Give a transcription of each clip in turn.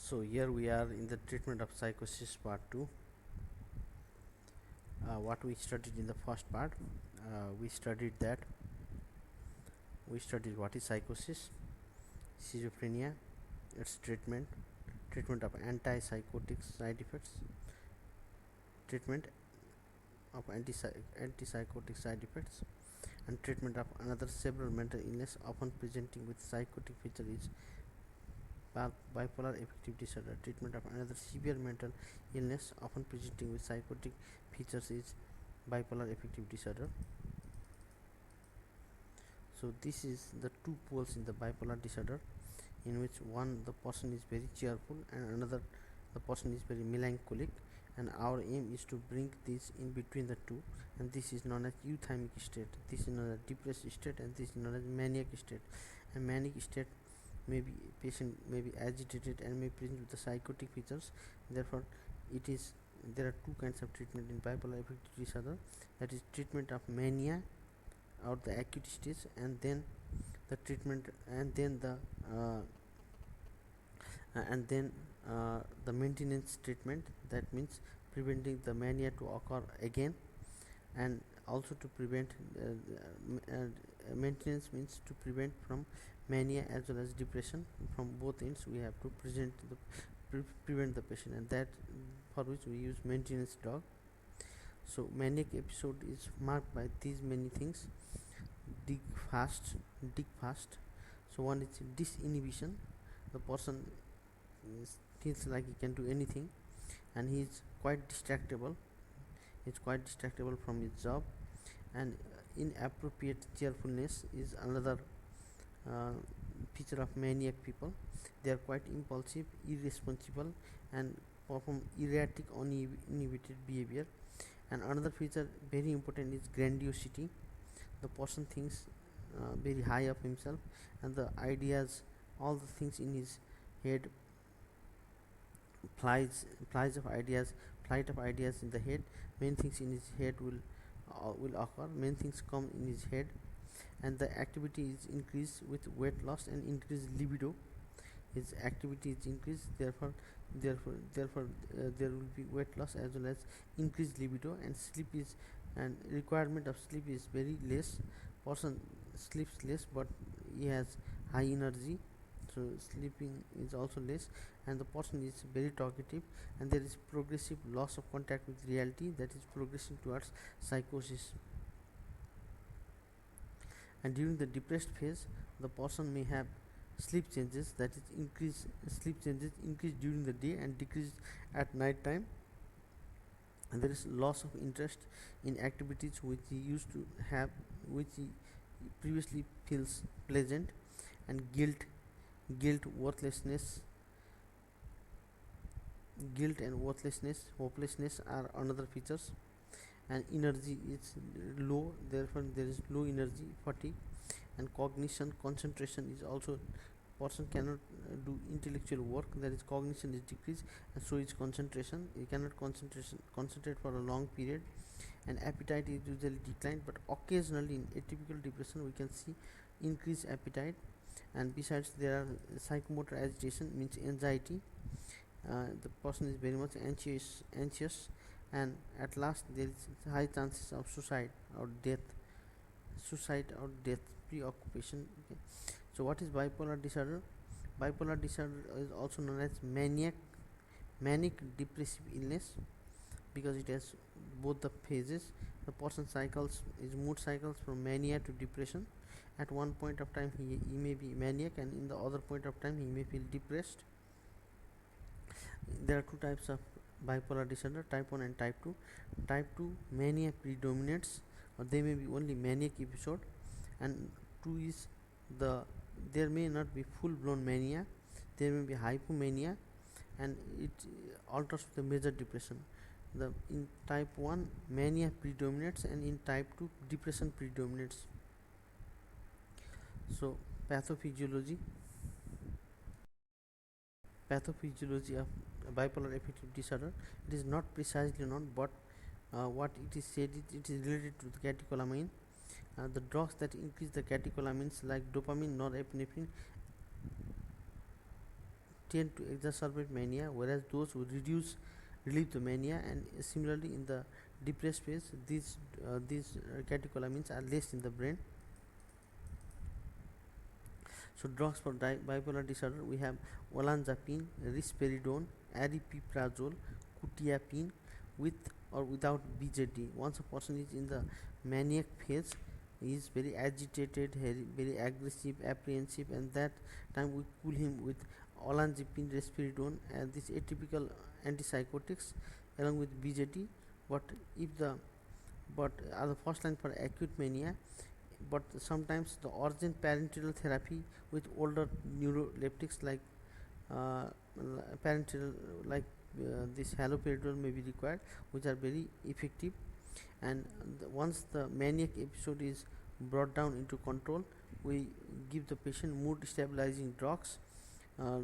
So here we are in the treatment of psychosis part 2. What we studied in the first part, we studied what is psychosis, schizophrenia, its treatment of antipsychotic side effects, treatment of antipsychotic side effects, and treatment of another several mental illness often presenting with psychotic feature is bipolar affective disorder. Treatment of another severe mental illness often presenting with psychotic features is bipolar affective disorder. So this is the two poles in the bipolar disorder, in which one the person is very cheerful and another the person is very melancholic, and our aim is to bring this in between the two, and this is known as euthymic state, this is known as depressed state, and this is known as maniac state. A manic state maybe patient may be agitated and may present with the psychotic features. Therefore there are two kinds of treatment in bipolar affective disorder, that is treatment of mania or the acute stage, and then the treatment the maintenance treatment, that means preventing the mania to occur again, and also to prevent maintenance means to prevent from mania as well as depression. From both ends we have to prevent the patient, and that for which we use maintenance drug. So maniac episode is marked by these many things: dig fast. So one is disinhibition, the person feels like he can do anything, and he is quite distractible from his job. And inappropriate cheerfulness is another feature of maniac people. They are quite impulsive, irresponsible, and perform erratic, uninhibited behavior. And another feature very important is grandiosity. The person thinks very high of himself, and the ideas, all the things in his head, flight of ideas in the head. Many things in his head will occur. Many things come in his head, and the activity is increased with weight loss and increased libido. His activity is increased, therefore there will be weight loss as well as increased libido, and requirement of sleep is very less. Person sleeps less, but he has high energy, so sleeping is also less, and the person is very talkative, and there is progressive loss of contact with reality, that is progressing towards psychosis. And during the depressed phase, the person may have sleep changes, that is increase during the day and decrease at night time, and there is loss of interest in activities which he used to have, which he previously feels pleasant. And guilt and worthlessness, hopelessness are another features. And energy is low, therefore there is low energy, fatigue. And cognition, concentration is also, person cannot do intellectual work, that is cognition is decreased, and so is concentration. You cannot concentrate for a long period. And appetite is usually declined, but occasionally in atypical depression we can see increased appetite. And besides, there are psychomotor agitation, means anxiety. The person is very much anxious, and at last there is high chances of suicide or death, preoccupation. Okay. So what is bipolar disorder? Bipolar disorder is also known as manic depressive illness, because it has both the phases. The person mood cycles from mania to depression. At one point of time he may be maniac, and in the other point of time he may feel depressed. There are two types of bipolar disorder, type 1 and type 2. Type 2, mania predominates, or they may be only maniac episode, and 2 is there may not be full blown mania, there may be hypomania, and it alters the major depression. In type 1 mania predominates, and in type 2 depression predominates. So pathophysiology of bipolar affective disorder, it is not precisely known, but what it is said it is related to the catecholamine. The drugs that increase the catecholamines like dopamine, norepinephrine, tend to exacerbate mania, whereas those who relieve the mania. And similarly, in the depressed phase, these catecholamines are less in the brain. So drugs for bipolar disorder, we have olanzapine, risperidone, aripiprazole, quetiapine, with or without BJD. Once a person is in the maniac phase, he is very agitated, very aggressive, apprehensive, and that time we cool him with olanzapine, risperidone, and these atypical antipsychotics along with BJD. But if the but the first line for acute mania, but sometimes the urgent parenteral therapy with older neuroleptics like uh, parenteral, like this haloperidol may be required, which are very effective. And once the maniac episode is brought down into control, we give the patient mood stabilizing drugs uh,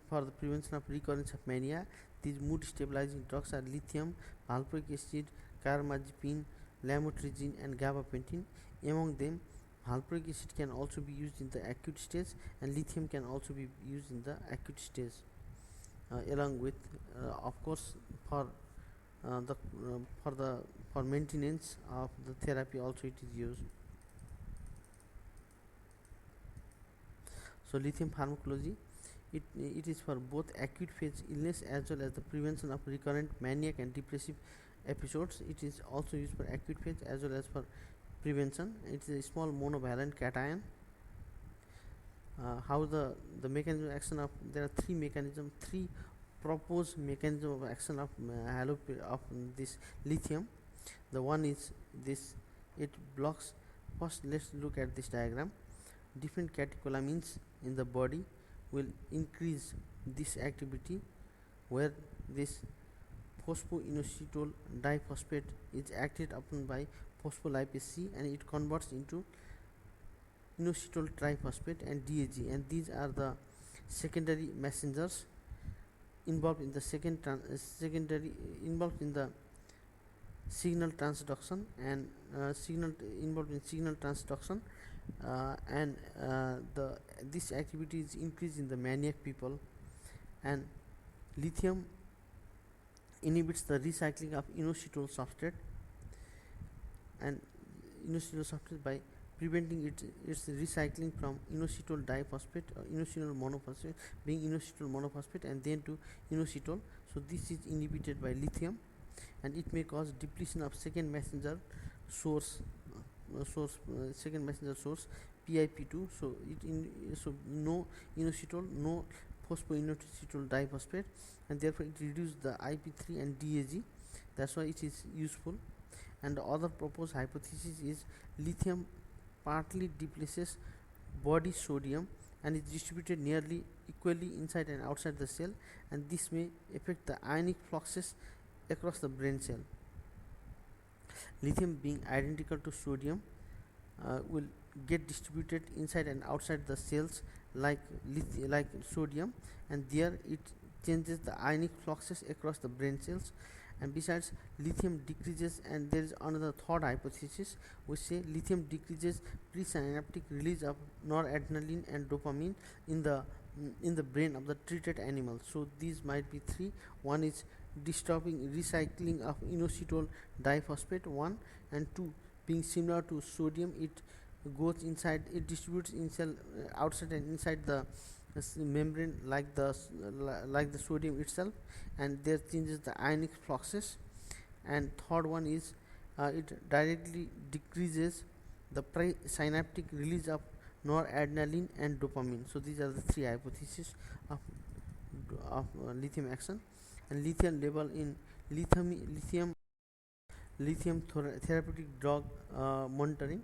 for the prevention of recurrence of mania. These mood stabilizing drugs are lithium, valproic acid, carbamazepine, lamotrigine, and gabapentin. Among them, valproic acid can also be used in the acute stage, and lithium can also be used in the acute stage, along with, of course, for the for maintenance of the therapy also it is used. So lithium pharmacology, it is for both acute phase illness as well as the prevention of recurrent maniac and depressive episodes. It is also used for acute phase as well as for prevention. It is a small monovalent cation. How the mechanism of action of, there are three proposed mechanism of action of of this lithium. The one is this, it blocks. First, let's look at this diagram. Different catecholamines in the body will increase this activity, where this phosphoinositol diphosphate is acted upon by phospholipase C, and it converts into inositol triphosphate and DAG, and these are the secondary messengers involved in the involved in the signal transduction, and involved in signal transduction, and the this activity is increased in the maniac people. And lithium inhibits the recycling of inositol substrate, and inositol substrate by preventing its recycling from inositol diphosphate or inositol monophosphate, being inositol monophosphate and then to inositol. So this is inhibited by lithium, and it may cause depletion of second messenger source PIP2. So no inositol, no phosphoinositol diphosphate, and therefore it reduces the IP3 and DAG. That's why it is useful. And the other proposed hypothesis is lithium partly displaces body sodium and is distributed nearly equally inside and outside the cell, and this may affect the ionic fluxes across the brain cell. Lithium, being identical to sodium, will get distributed inside and outside the cells like sodium, and there it changes the ionic fluxes across the brain cells. And besides, lithium decreases, and there is another third hypothesis which say lithium decreases presynaptic release of noradrenaline and dopamine in the brain of the treated animals. So these might be three. One is disturbing recycling of inositol diphosphate, 1, and 2, being similar to sodium, it goes inside, it distributes in cell outside and inside the membrane like the sodium itself, and there changes the ionic fluxes. And third one is it directly decreases the presynaptic release of noradrenaline and dopamine. So these are the three hypotheses of lithium action. And lithium level in lithium therapeutic drug monitoring.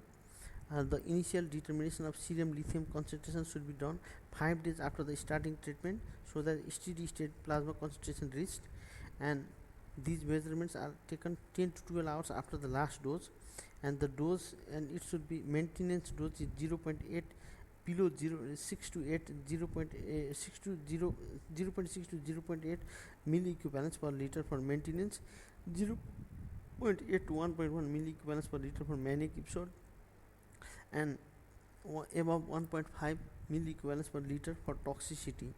The initial determination of serum lithium concentration should be done 5 days after the starting treatment, so that steady state plasma concentration reached, and these measurements are taken 10 to 12 hours after the last dose. And the dose, and it should be maintenance dose is 0.8 below 0.6 to 0.8 milliequivalents per liter for maintenance, 0.8 to 1.1 milliequivalents per liter for manic episode, and above 1.5 milliequivalents per liter for toxicity.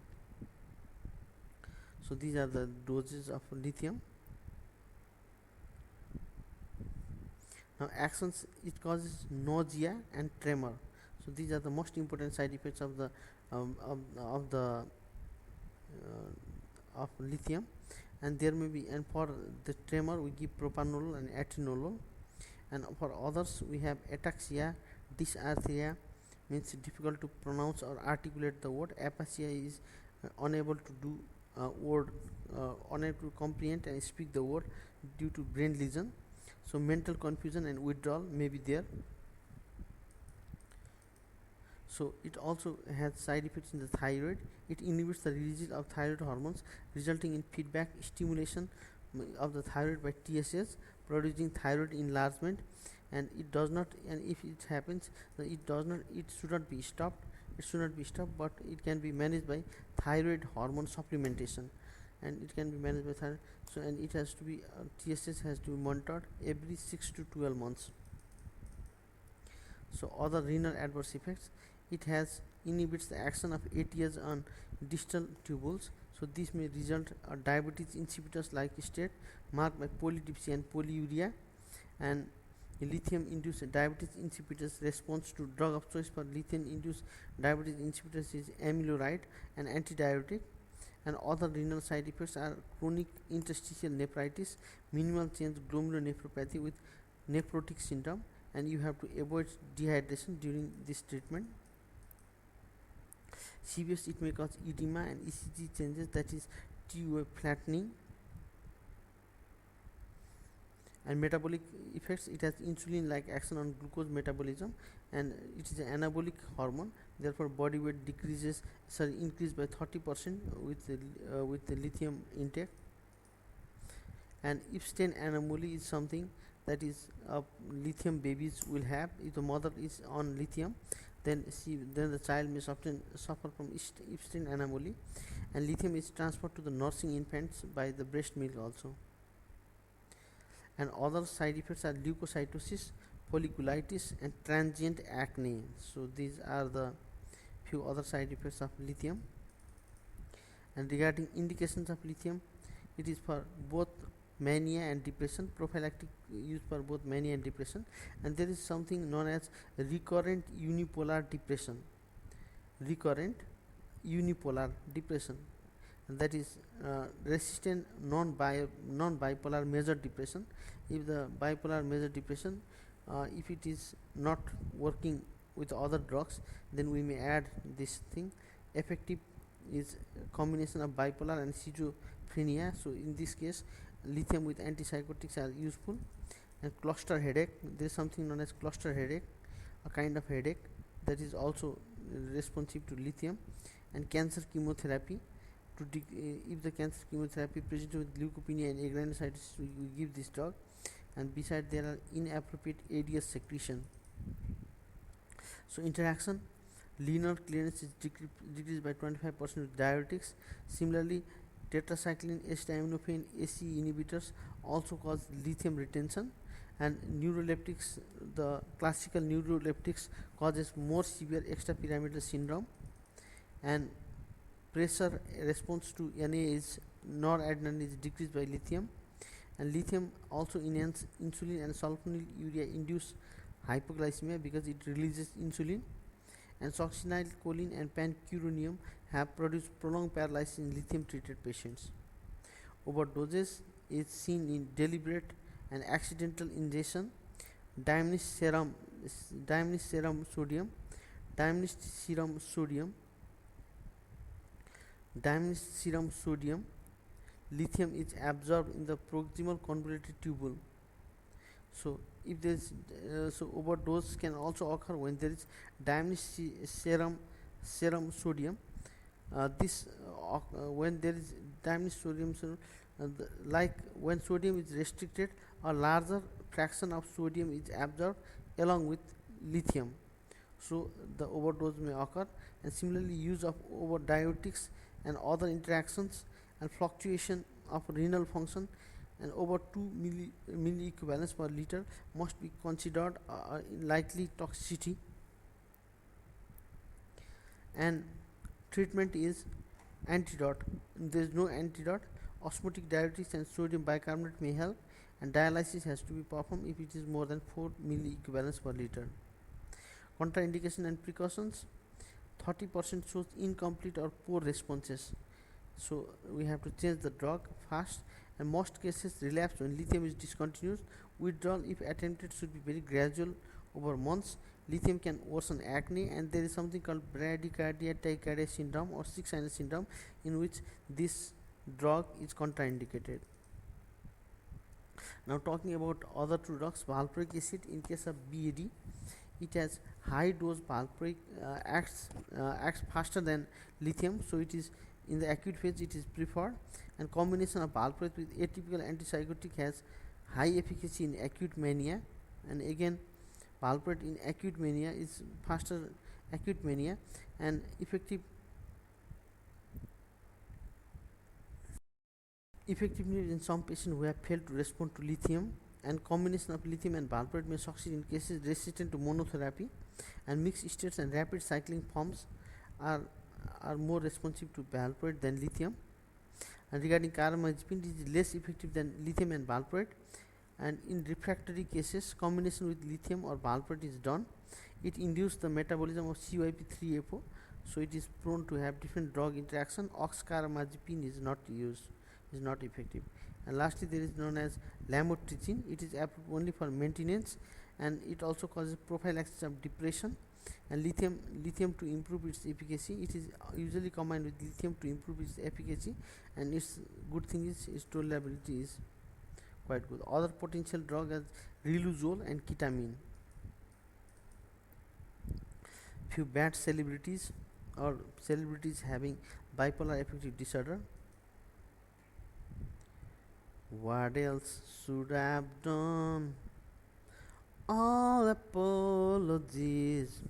So these are the doses of lithium. Now actions, it causes nausea and tremor. So these are the most important side effects of the of the of lithium. And there may be, and for the tremor we give propanolol and atenolol, and for others we have ataxia, dysarthria, means difficult to pronounce or articulate the word. Aphasia is unable to do word, unable to comprehend and speak the word due to brain lesion. So mental confusion and withdrawal may be there. So it also has side effects in the thyroid. It inhibits the release of thyroid hormones, resulting in feedback stimulation of the thyroid by TSH, producing thyroid enlargement. And it does not, and if it happens, it does not, it should not be stopped. It should not be stopped, but it can be managed by thyroid hormone supplementation, and it can be managed by thyroid. So, and it has to be TSH has to be monitored every 6 to 12 months. So other renal adverse effects, it has inhibits the action of ATS on distal tubules. So this may result diabetes insipidus like state marked by polydipsia and polyuria. And lithium induced diabetes insipidus response to drug of choice for lithium induced diabetes insipidus is amiloride, and antidiuretic. And other renal side effects are chronic interstitial nephritis, minimal change glomerulonephropathy with nephrotic syndrome, and you have to avoid dehydration during this treatment. CVS, it may cause edema and ECG changes, that is T-wave flattening. And metabolic effects, it has insulin like action on glucose metabolism, and it is an anabolic hormone, therefore body weight increased by 30% with the lithium intake. And Epstein anomaly is something that is lithium babies will have. If the mother is on lithium, then the child may often suffer from Epstein anomaly. And lithium is transferred to the nursing infants by the breast milk also. And other side effects are leukocytosis, folliculitis, and transient acne. So these are the few other side effects of lithium. And regarding indications of lithium, it is for both mania and depression, prophylactic use for both mania and depression. And there is something known as recurrent unipolar depression, that is resistant non-bipolar major depression. If the bipolar major depression, if it is not working with other drugs, then we may add this thing. Effective is a combination of bipolar and schizophrenia. So in this case, lithium with antipsychotics are useful. And cluster headache, there is something known as cluster headache, a kind of headache that is also responsive to lithium. And cancer chemotherapy, if the cancer chemotherapy presented with leukopenia and agranulocytosis, we give this drug. And besides, there are inappropriate ADS secretion. So interaction, linear clearance is decreased by 25% with diuretics. Similarly, tetracycline acetaminophen AC inhibitors also cause lithium retention. And neuroleptics, the classical neuroleptics causes more severe extrapyramidal syndrome. And pressure response to NA is noradrenaline is decreased by lithium. And lithium also enhances insulin and sulfonylurea induce hypoglycemia because it releases insulin. And succinylcholine and pancuronium have produced prolonged paralysis in lithium treated patients. Overdoses is seen in deliberate and accidental ingestion. Diminished serum sodium, lithium is absorbed in the proximal convoluted tubule. So if there is so overdose can also occur when there is diminished serum sodium. When there is diminished sodium, like when sodium is restricted, a larger fraction of sodium is absorbed along with lithium. So the overdose may occur. And similarly, use of diuretics and other interactions and fluctuation of renal function and over 2 milliequivalents per liter must be considered likely toxicity. And treatment is Antidote. There is no antidote. Osmotic diuretics and sodium bicarbonate may help, and dialysis has to be performed if it is more than 4 milliequivalents per liter. Contraindication and precautions. 30% shows incomplete or poor responses, so we have to change the drug fast, and most cases relapse when lithium is discontinued. Withdrawal, if attempted, should be very gradual over months. Lithium can worsen acne, and there is something called bradycardia tachycardia syndrome or sick sinus syndrome, in which this drug is contraindicated. Now talking about other two drugs, valproic acid. In case of BAD, it has high dose valproic, acts faster than lithium, so it is in the acute phase it is preferred, and combination of valproate with atypical antipsychotic has high efficacy in acute mania. And again, valproate in acute mania is faster acute mania, and effectiveness in some patients who have failed to respond to lithium. And combination of lithium and valproate may succeed in cases resistant to monotherapy, and mixed states and rapid cycling forms are more responsive to valproate than lithium. And regarding carbamazepine, it is less effective than lithium and valproate, and in refractory cases combination with lithium or valproate is done. It induces the metabolism of CYP3A4, so it is prone to have different drug interaction. Oxcarbazepine is not effective. And lastly, there is known as lamotrigine. It is approved only for maintenance, and it also causes prophylaxis of depression. And lithium to improve its efficacy, it is usually combined with lithium to improve its efficacy, and its good thing is its tolerability is quite good. Other potential drugs as riluzole and ketamine. Few bad celebrities or celebrities having bipolar affective disorder. What else should I have done? All apologies.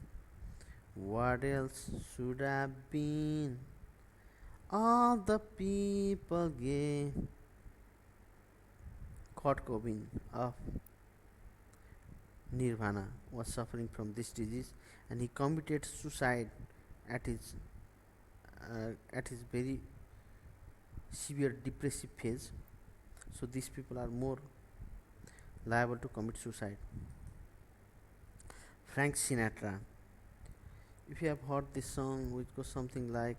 What else should I have been? All the people gave. Kurt Cobain of Nirvana was suffering from this disease, and he committed suicide at his very severe depressive phase. So these people are more liable to commit suicide. Frank Sinatra. If you have heard this song, which goes something like,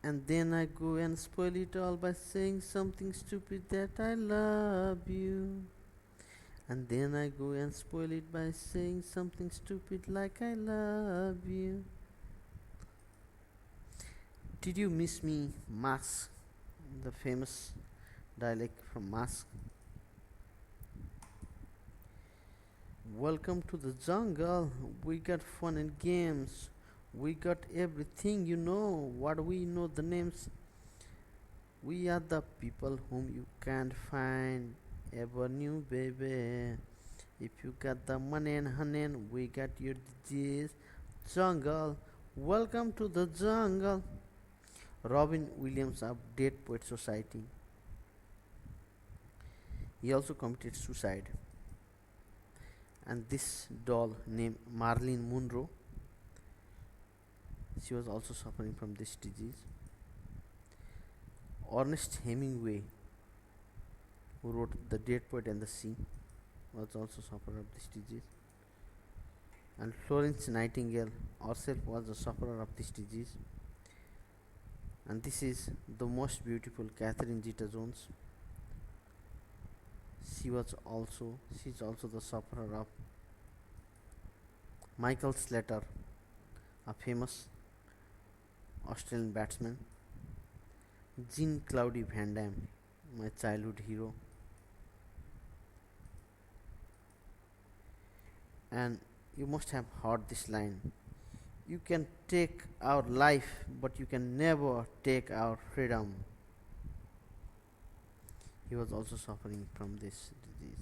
and then I go and spoil it all by saying something stupid that I love you. And then I go and spoil it by saying something stupid like I love you. Did you miss me, Mask? The famous dialect from Mask. Welcome to the jungle. We got fun and games. We got everything, you know. What we know the names. We are the people whom you can't find ever knew, baby. If you got the money and honey, we got your disease. Jungle. Welcome to the jungle. Robin Williams of Dead Poet Society. He also committed suicide. And this doll named Marilyn Monroe, she was also suffering from this disease. Ernest Hemingway, who wrote The Dead Poet and the Sea, was also sufferer of this disease. And Florence Nightingale herself was a sufferer of this disease. And this is the most beautiful Catherine Zeta-Jones. She's also the sufferer of. Michael Slater, a famous Australian batsman. Jean-Claude Van Damme, my childhood hero. And you must have heard this line: you can take our life, but you can never take our freedom. He was also suffering from this disease.